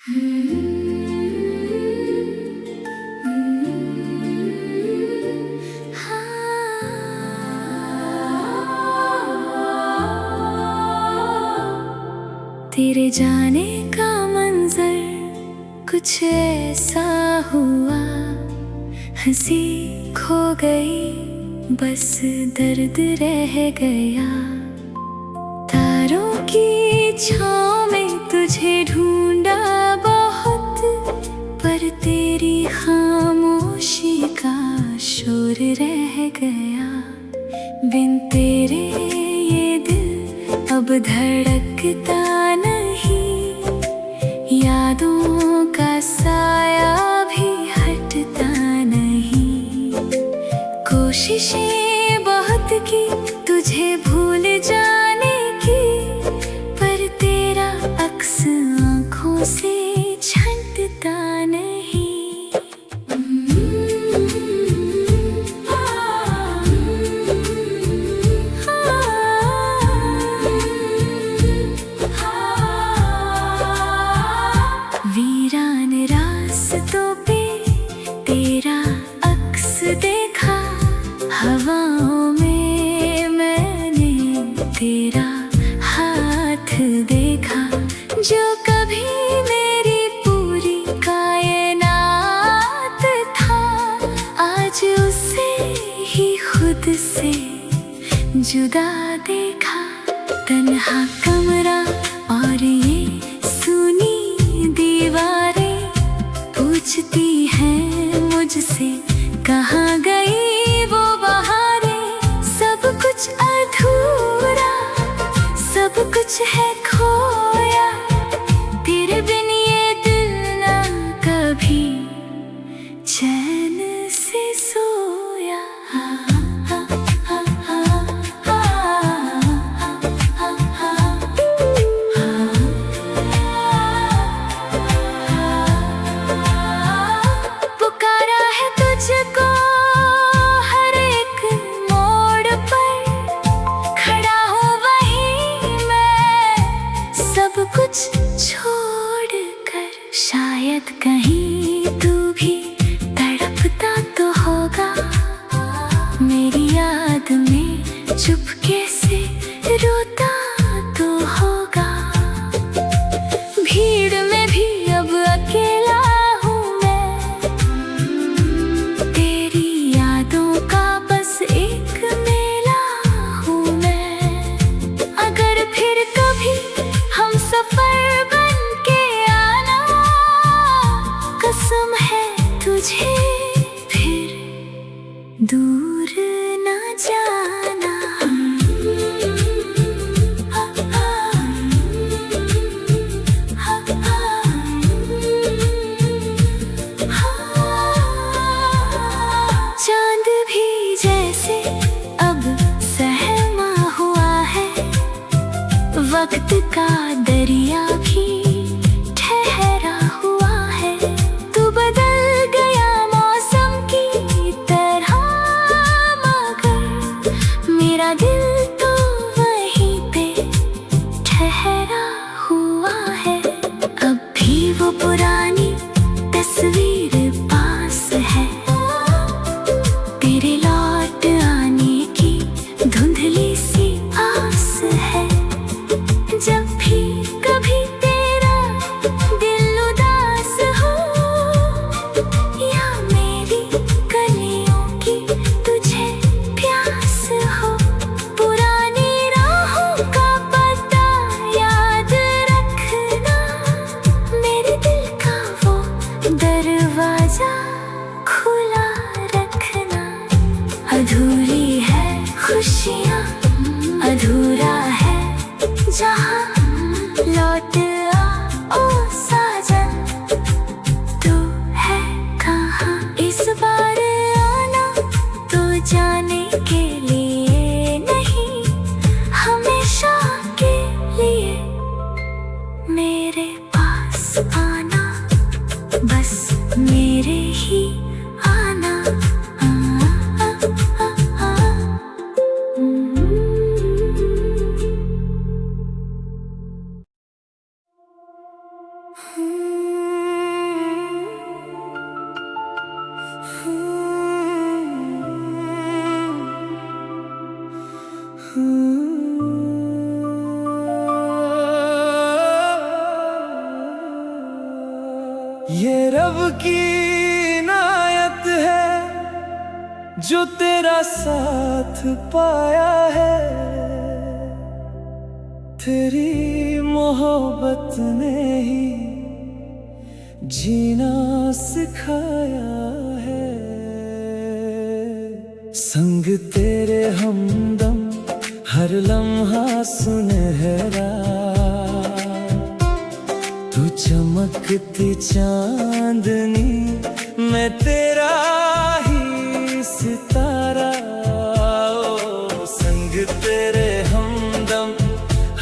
तेरे जाने का मंजर कुछ ऐसा हुआ, हंसी खो गई बस दर्द रह गया। तारों की छाँव में तुझे ढूंढा बहुत, पर तेरी खामोशी का शोर रह गया। बिन तेरे ये दिल अब धड़कता नहीं, यादों का साया भी हटता नहीं। कोशिशें बहुत की तुझे भूल जाने की, पर तेरा अक्स आँखों से छंटता नहीं। वीरान रास्तों पे तेरा अक्स देखा, हवाओं में मैंने तेरा हाथ देखा। जो कभी मेरी पूरी कायनात था, आज उसे ही खुद से जुदा देखा। तन्हा कमरा और ये सुनी दीवारें पूछती हैं मुझसे, कहाँ गई वो बहारें। सब कुछ अधूरा, सब कुछ है खोया, तेरे बिन ये दिल ना कभी चैन से सोया। पुकारा है तुझको हर एक मोड़ पर, खड़ा हूँ वहीं मैं सब कुछ छोड़ कर। शायद कहीं तू भी तड़पता तो होगा, मेरी याद में चुपके से रोता तो होगा। भीड़ में भी अब अकेला हूँ मैं, तेरी यादों का बस एक मेला हूँ मैं। अगर फिर कभी हम सफर बन के आना, कसम है तुझे फिर दूर न जाना। चांद भी जैसे अब सहमा हुआ है, वक्त का दरिया भी ठहरा हुआ है। तू बदल गया मौसम की तरह, मगर मेरा दिल तो वहीं पे ठहरा हुआ है। अब भी वो पुरानी तस्वीर पास है, तेरे लौट आने की धुंधली सी आस है। जब भी कभी तेरा दिल उदास हो, या मेरी गलियों की तुझे प्यास हो, पुरानी राहों का पता याद रखना। मेरे दिल का वो दरवाजा खुला रखना। अधूरी है खुशियाँ, अधूरा है जहाँ, लौट आ ओ साजन, तू है कहाँ। इस बार आना तो जाने के लिए नहीं, हमेशा के लिए मेरे पास आना, बस मेरे ही आना। ये रब की इनायत है जो तेरा साथ पाया है, तेरी मोहब्बत ने ही जीना सिखाया है। संग तेरे हमदम हर लम्हा सुनहरा, तू चमकती चांदनी मैं तेरा ही सितारा। ओ संग तेरे हमदम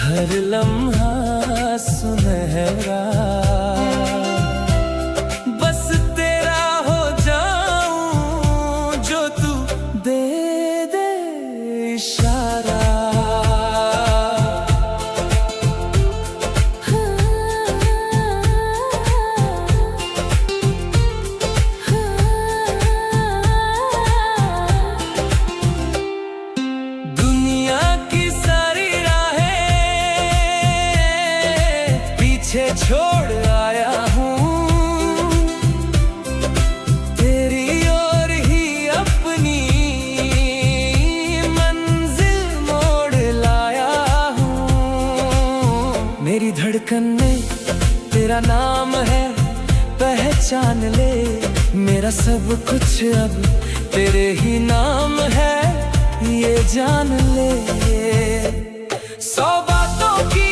हर लम्हा सुनहरा, बस तेरा हो जाऊं जो तू दे दे इशारा। छोड़ आया हूँ तेरी ओर ही अपनी मंजिल मोड़ लाया हूँ। मेरी धड़कन में तेरा नाम है पहचान ले, मेरा सब कुछ अब तेरे ही नाम है ये जान ले। 100 बातों की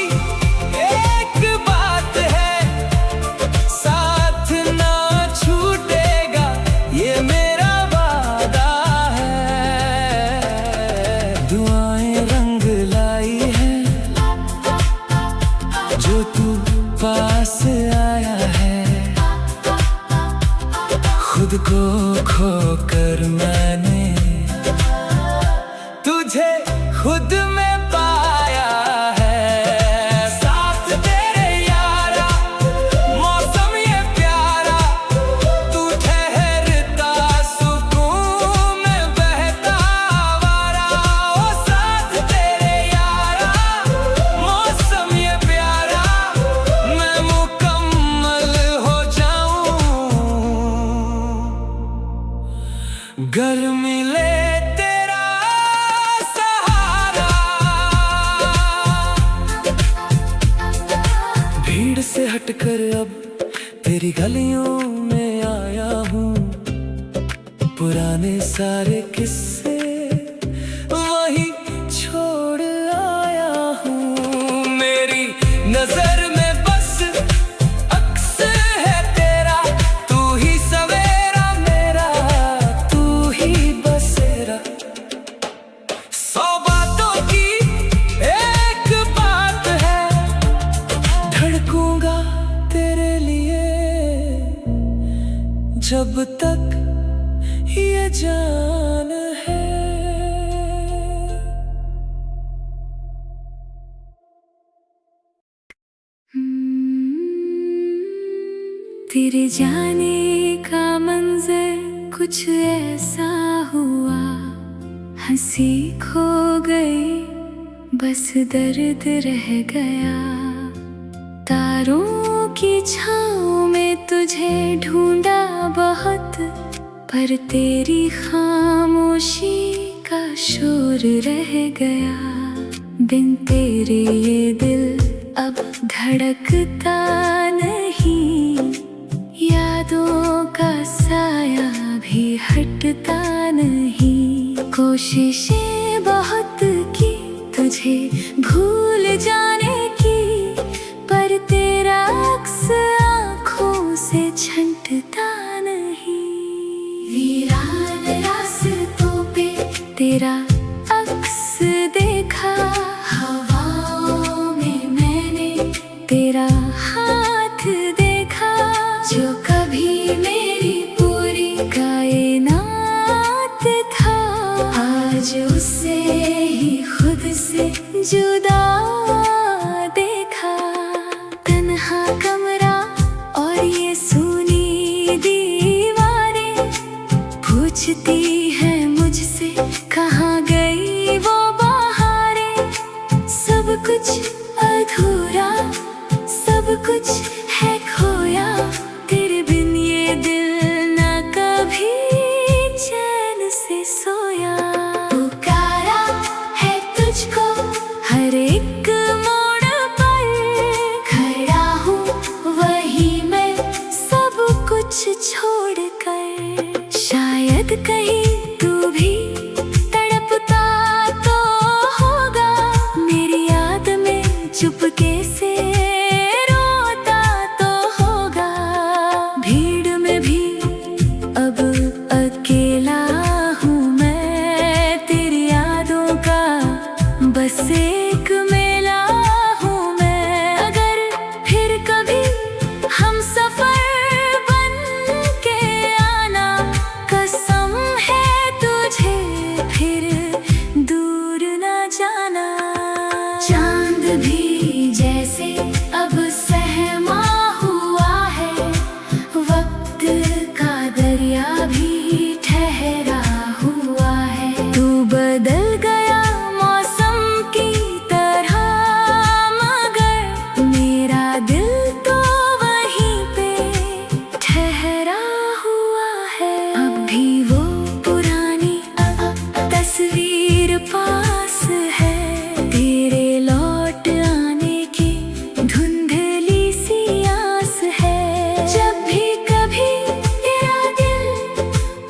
जो तू पास आया है, खुद को खोकर मैंने तुझे खुद में पाया है। साथ तेरे यारा मौसम ये प्यारा, तू ठहरता सुकून में बहता आवारा। ओ साथ तेरे यारा मौसम ये प्यारा, मैं मुकम्मल हो जाऊं गर मिले तेरा सहारा। भीड़ से हटकर अब तेरी गलियों में आया हूँ, पुराने सारे किस्से वहीं छोड़ आया हूँ। मेरी नजर में बस अक्स है तेरा, तू ही सवेरा मेरा, तू ही बसेरा। 100 बातों की एक बात है, धड़कूंगा तेरे लिए जब तक ये जान है। तेरे जाने का मंजर कुछ ऐसा हुआ, हंसी खो गई बस दर्द रह गया। तारों की छाँव में तुझे ढूंढा बहुत, पर तेरी खामोशी का शोर रह गया। बिन तेरे ये दिल अब धड़कता नहीं, यादों का साया भी हटता नहीं। कोशिशें बहुत की तुझे भूल जाने की, पर तेरा अक्स आँखों से छंटता नहीं। वीरान रास्तों पे तेरा अक्स देखा, हवाओं में मैंने तेरा हाथ देखा। जो कभी मेरी पूरी कायनात था, आज उससे ही खुद से जुदा देखा। तन्हा कमरा और ये सूनी दीवारें, कुछ है खोया, तेरे बिन ये दिल ना कभी चैन से सोया। पुकारा है तुझको हर एक मोड़ पर, खड़ा हूँ वही मैं सब कुछ छोड़कर। शायद कहीं तू भी तड़पता तो होगा, मेरी याद में चुपके से रोता तो होगा। भीड़ में भी अब अकेला हूँ मैं, तेरी यादों का बस एक मेला हूँ मैं। अगर फिर कभी हम सफर बन के आना, कसम है तुझे फिर दूर ना जाना। चांद भी जैसे अब सहमा हुआ है, वक्त का दरिया भी ठहरा हुआ है। तू बदल गया मौसम की तरह, मगर मेरा दिल तो वहीं पे ठहरा हुआ है। अब भी वो पुरानी तस्वीर पास है, तेरे लौट आने की धुंधली सी आस है। जब भी कभी तेरा दिल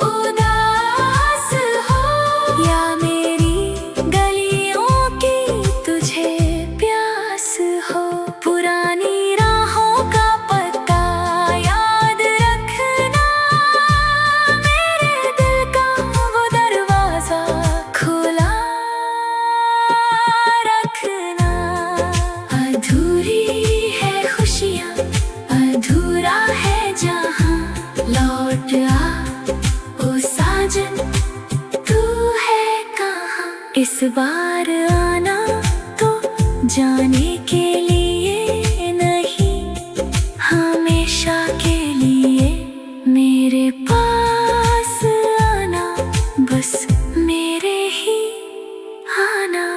उदास हो, या मेरी गलियों की तुझे प्यास हो, पुरानी राहों का पता याद रखना, मेरे दिल का वो दरवाजा खुला रखना। अधूरी है खुशियाँ, अधूरा है जहाँ, लौट आ ओ साजन तू है कहाँ। इस बार आना तो जाने के लिए नहीं, हमेशा के लिए मेरे पास आना, बस मेरे ही आना।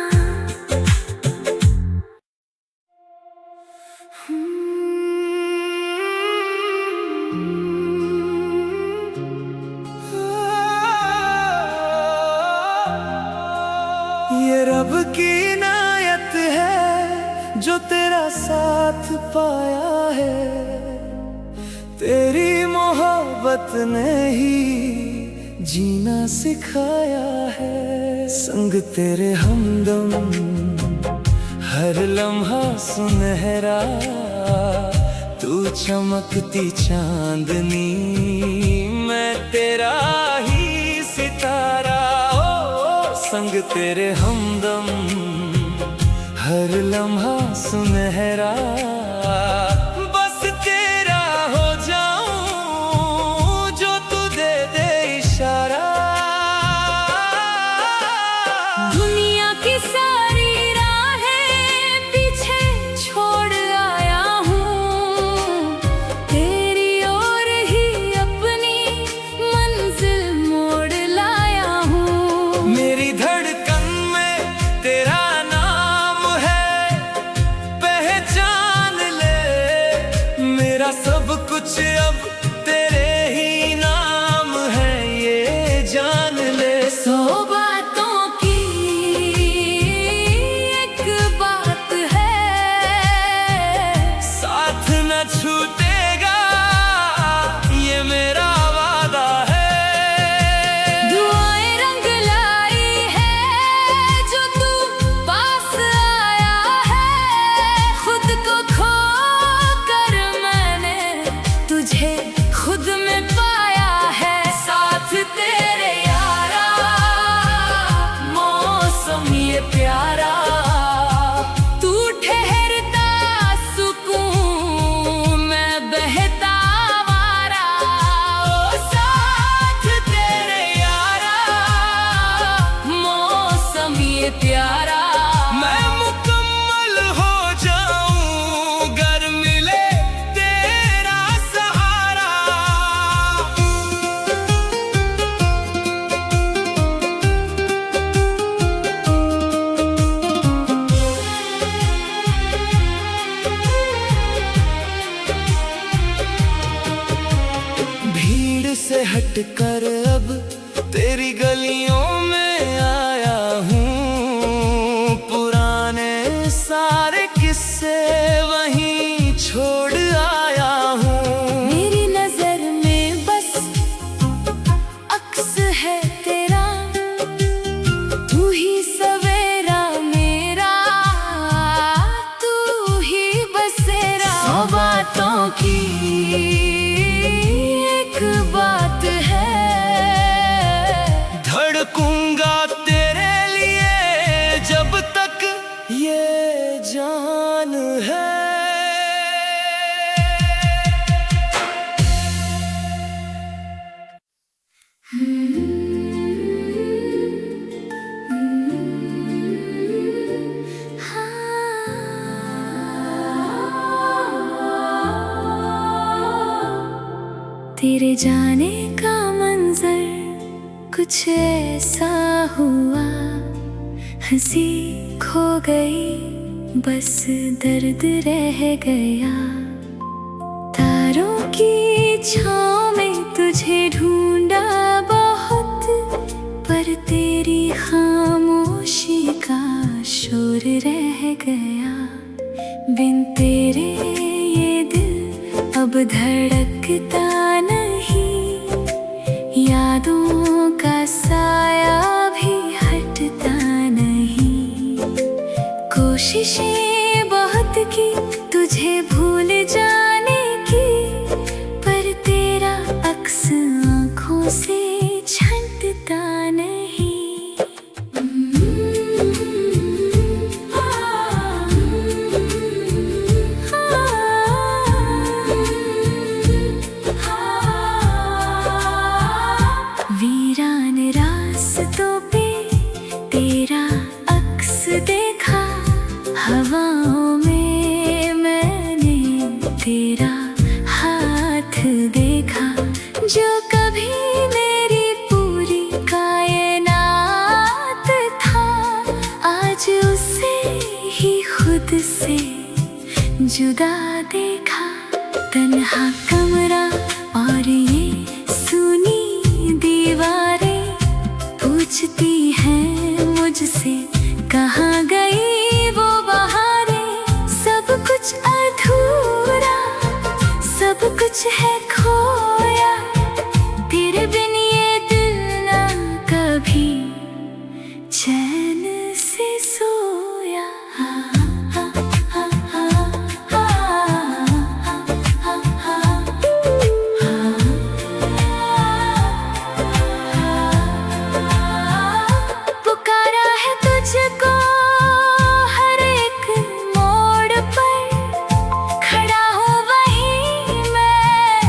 ये रब की इनायत है जो तेरा साथ पाया है, तेरी मोहब्बत ने ही जीना सिखाया है। संग तेरे हमदम हर लम्हा सुनहरा, तू चमकती चांदनी मैं तेरा ही सितारा। ओ संग तेरे हमदम हर लम्हा सुनहरा, बस तेरा हो जाऊं जो तू दे दे इशारा। दुनिया की सारी राहें पीछे छोड़ आया हूँ, तेरी ओर ही अपनी मंजिल मोड़ लाया हूँ। मेरी धड़कन में तेरा नाम है, पहचान ले मेरा सब कुछ अब तेरे ही नाम है, ये जान ले। सौ बातों की एक बात है, साथ न छूटेगा ये मेरा वादा है। दुआएं रंग लाई है जो तू पास आया है, खुद को खो कर मैंने तुझे खुद में पाया है। साथ तेरे यारा मौसम ये प्यारा, तू ठहरता सुकून मैं बहता वारा। ओ साथ तेरे यारा मौसम ये प्यारा, मैं मुकम्मल हो जाऊं गर मिले तेरा सहारा। से हटकर अब तेरी गलियों में आया हूँ। पुराने सारे किस्से वहीं छोड़ आया हूँ। मेरी नजर में बस अक्स है तेरा, तू ही सवेरा मेरा, तू ही बसेरा। सौ बातों की एक बात है, धड़कूंगा तेरे लिए जब तक ये जान है। तेरे जाने का मंजर कुछ ऐसा हुआ, हंसी खो गई बस दर्द रह गया। तारों की छाँव में तुझे ढूंढा बहुत, पर तेरी खामोशी का शोर रह गया। बिन तेरे ये दिल अब धड़कता नहीं, यादों का साया भी हटता नहीं। कोशिशें बहुत की तुझे भूल जाने की, पर तेरा अक्स आँखों से छंटता नहीं। वीरान रास्तों पे तेरा अक्स देखा, हवाओं में मैंने तेरा हाथ देखा। जो कभी मेरी पूरी कायनात था, आज उसे ही खुद से जुदा देखा। तन्हा कमरा और ये सुनी दीवारें पूछती हैं मुझसे, कहाँ गई वो बहारें। सब कुछ अधूरा, सब कुछ है खोया, तेरे बिन ये दिल ना कभी चैन से सोया। पुकारा है तुझको हर एक मोड़ पर, खड़ा हूँ वहीं मैं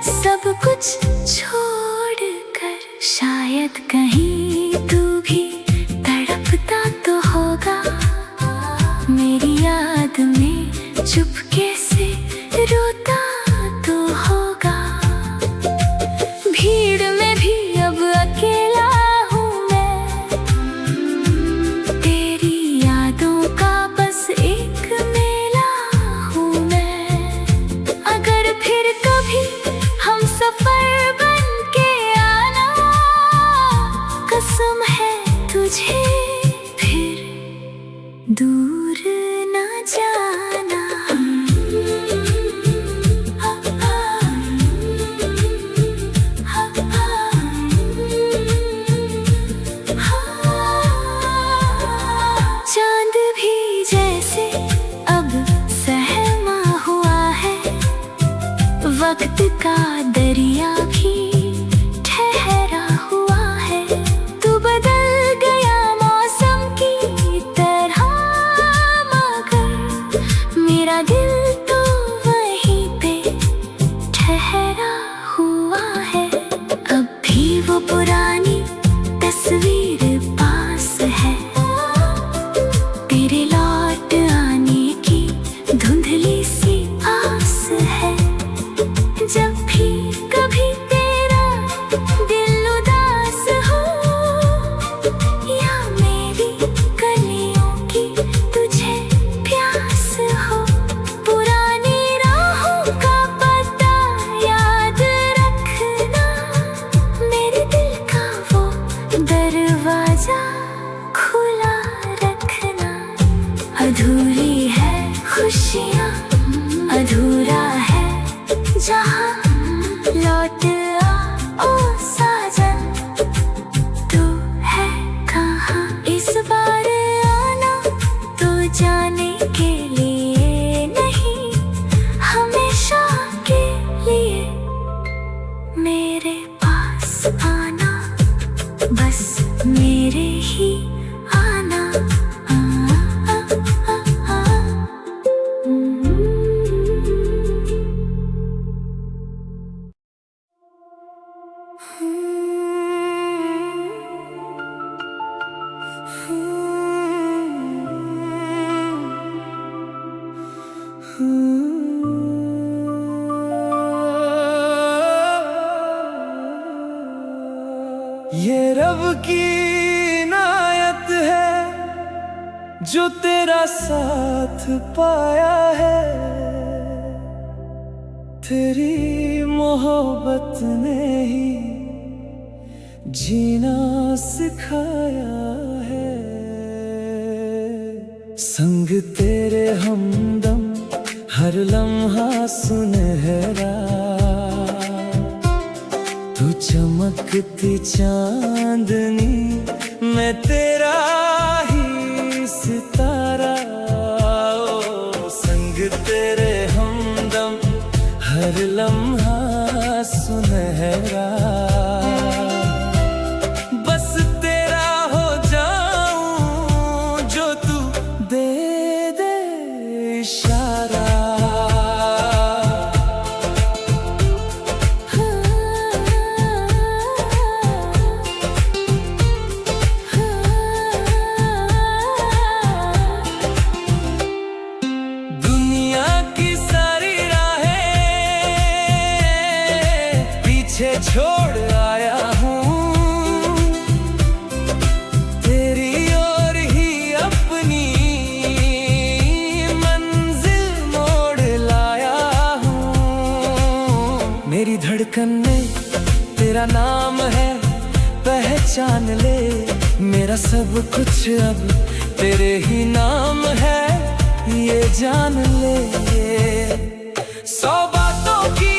सब कुछ छोड़ कर। शायद कहीं तू भी तड़पता तो होगा, मेरी याद में चुपके से रोता तो होगा। भीड़ में भी अब अकेला हूँ मैं, तेरी यादों का बस एक मेला हूँ मैं। अगर फिर कभी हम सफर बन के आना, कसम है तुझे फिर दूर न जाना। चांद भी जैसे अब सहमा हुआ है, वक्त का दरिया भी ठहरा हुआ है। तू बदल गया मौसम की तरह, मगर मेरा दिल तो वहीं पे ठहरा हुआ है। अब भी वो पुरानी तस्वीर पास है, तेरे लौट आने की धुंधली सी आस है। जब भी कभी तेरा सबकी इनायत है जो तेरा साथ पाया है। तेरी मोहब्बत ने ही जीना सिखाया है। संग तेरे हमदम हर लम्हा सुनहरा, तू चमकती चांदनी मैं तेरा ही सितारा। ओ संग तेरे हमदम हर लम्हा सुनहरा, बस तेरा हो जाऊं जो तू दे दे इशारा। छोड़ आया हूँ तेरी ओर ही अपनी मंजिल मोड़ लाया हूँ। मेरी धड़कन में तेरा नाम है पहचान ले, मेरा सब कुछ अब तेरे ही नाम है ये जान ले। 100 बातों की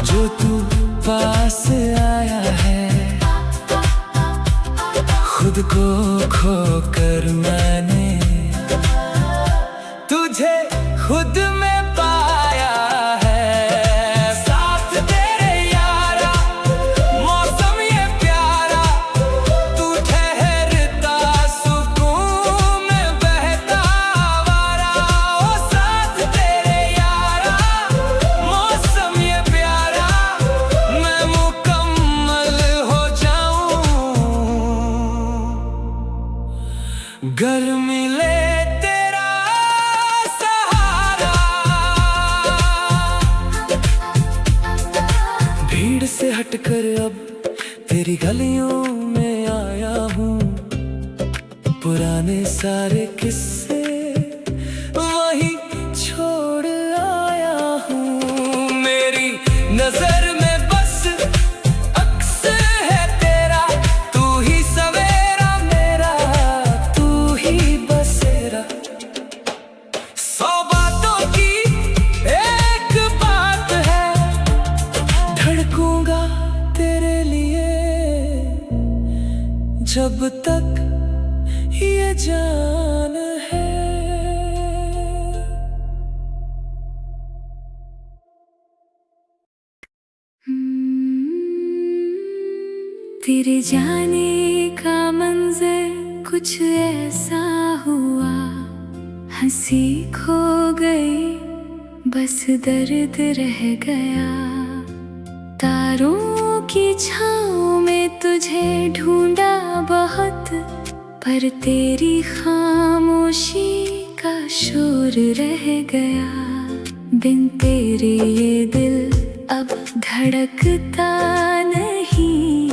जो तू पास आया है, खुद को खोकर मैंने तुझे खुद में पाया है। साथ तेरे यारा मौसम ये प्यारा, तू ठहरता सुकून में बहता आवारा। ओ साथ तेरे यारा मौसम ये प्यारा, मैं मुकम्मल हो जाऊं गर मिले तेरा सहारा। भीड़ से हटकर अब तेरी गलियों में आया हूँ, पुराने सारे किस्से वहीं छोड़ आया हूँ। मेरी नजर में बस अक्स है तेरा, तू ही सवेरा मेरा, तू ही बसेरा। 100 बातों की एक बात है, धड़कूंगा तेरे लिए जब तक ये जान है। तेरे जाने का मंजर कुछ ऐसा हुआ, हंसी खो गई बस दर्द रह गया। तारों की छाँव में तुझे ढूंढा बहुत, पर तेरी खामोशी का शोर रह गया। बिन तेरे ये दिल अब धड़कता नहीं,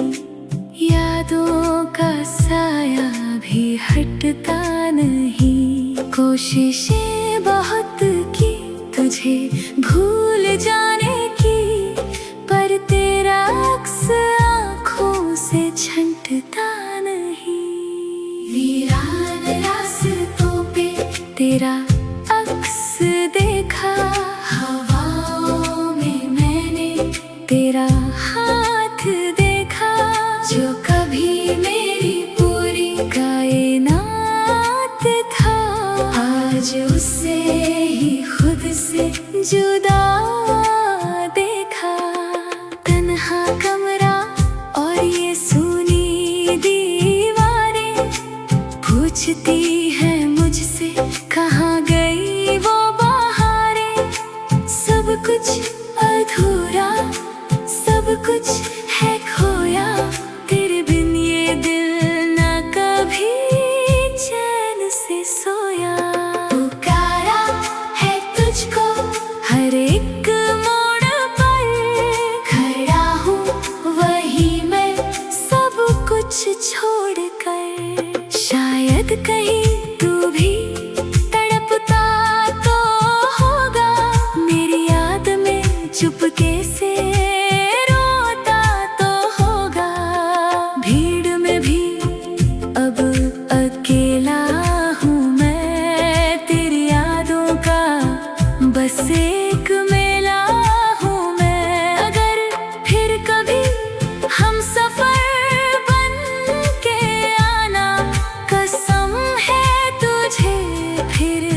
यादों का साया भी हटता नहीं। कोशिशें बहुत की तुझे भूल जाने की, पर तेरा अक्स आँखों से छंटता नहीं। वीरान रास्तों पे तेरा अक्स देखा, हवाओं में मैंने तेरा हाथ देखा। जो कभी मेरी पूरी कायनात था, आज उससे ही खुद से जुदा देखा। तन्हा कमरा और ये सूनी दीवारें पूछती है मुझसे कहाँ गई वो बहारें। सब कुछ अधूरा, सब कुछ चुपके से रोता तो होगा, भीड़ में भी अब अकेला हूँ मैं, तेरी यादों का बस एक मेला हूँ मैं। अगर फिर कभी हम सफर बन के आना, कसम है तुझे फिर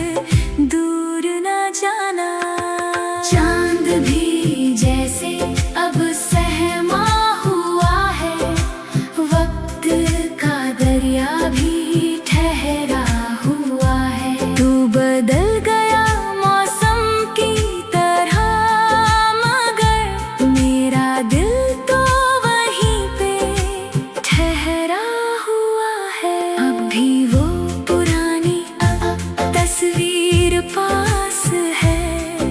दूर न जाना। चांद भी जैसे अब सहमा हुआ है, वक्त का दरिया भी ठहरा हुआ है। तू बदल गया मौसम की तरह, मगर मेरा दिल तो वहीं पे ठहरा हुआ है। अब भी वो पुरानी तस्वीर पास है,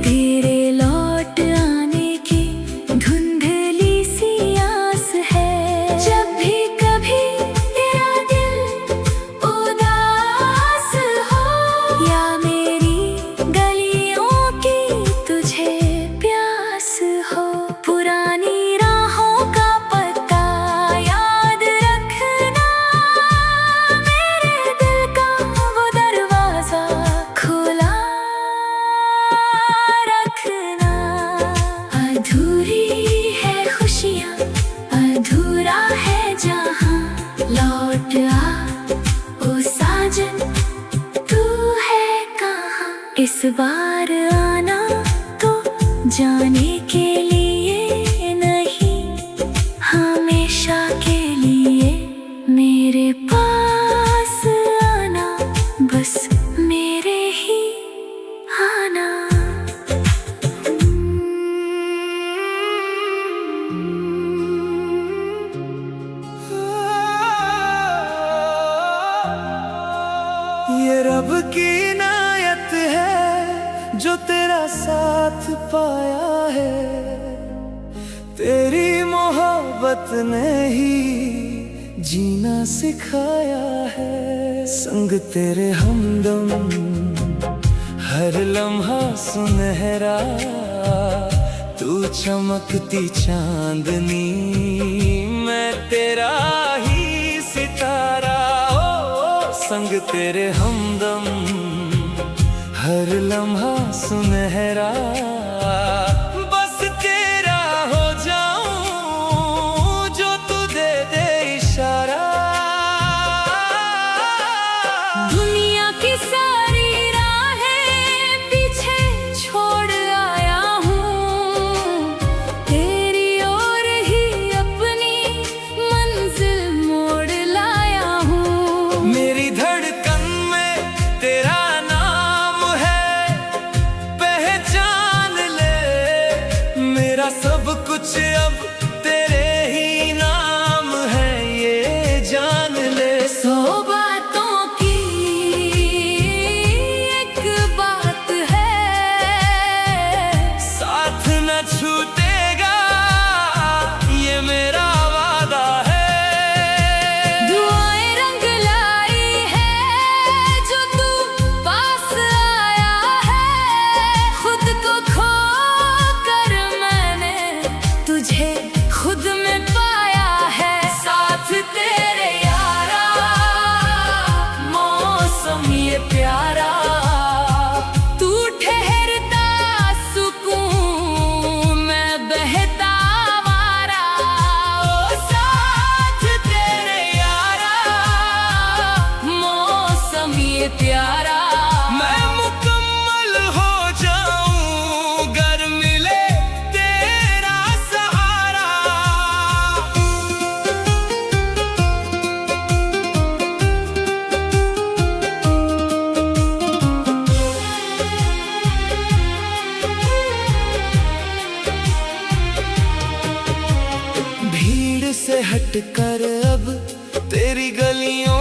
तेरे लौट आने की धुंधली सी आस है। जब भी कभी तेरा दिल उदास हो, या मेरी गलियों की तुझे प्यास हो, पुरानी राहों का पता याद रखना, मेरे दिल का वो दरवाजा खुला रखना। अधूरी है खुशियाँ, अधूरा है जहाँ, लौट आ ओ साजन, तू है कहाँ। इस बार आना तो जाने के लिए नहीं, हमेशा के लिए मेरे पास आना, बस मेरे ही आना। ये रब की इनायत है जो तेरा साथ पाया है, तेरी मोहब्बत ने ही जीना सिखाया है। संग तेरे हमदम हर लम्हा सुनहरा, तू चमकती चांदनी, मैं तेरा ही सितारा। संग तेरे हमदम हर लम्हा सुनहरा, बस तेरा हो जाऊं जो तू दे दे इशारा। दुनिया की सारी राहें पीछे छोड़ आया हूँ, तेरी ओर ही अपनी मंजिल मोड़ लाया हूँ। मेरी धड़कन में तेरा नाम है, पहचान ले, मेरा सब कुछ अब तेरे ही नाम है, ये जान ले। सौ बातों की एक बात है, साथ न छूटेगा ये मेरा वादा है। दुआएं रंग लाई है जो तू पास आया है, खुद को खो कर मैंने तुझे खुद में पाया है। साथ तेरे यारा, मौसम ये प्यारा, तू ठहरता सुकून, मैं बहता आवारा। ओ साथ तेरे यारा, मौसम ये प्यारा, मैं मुकम्मल हो जाऊं गर मिले तेरा सहारा। भीड़ से हटकर अब तेरी गलियों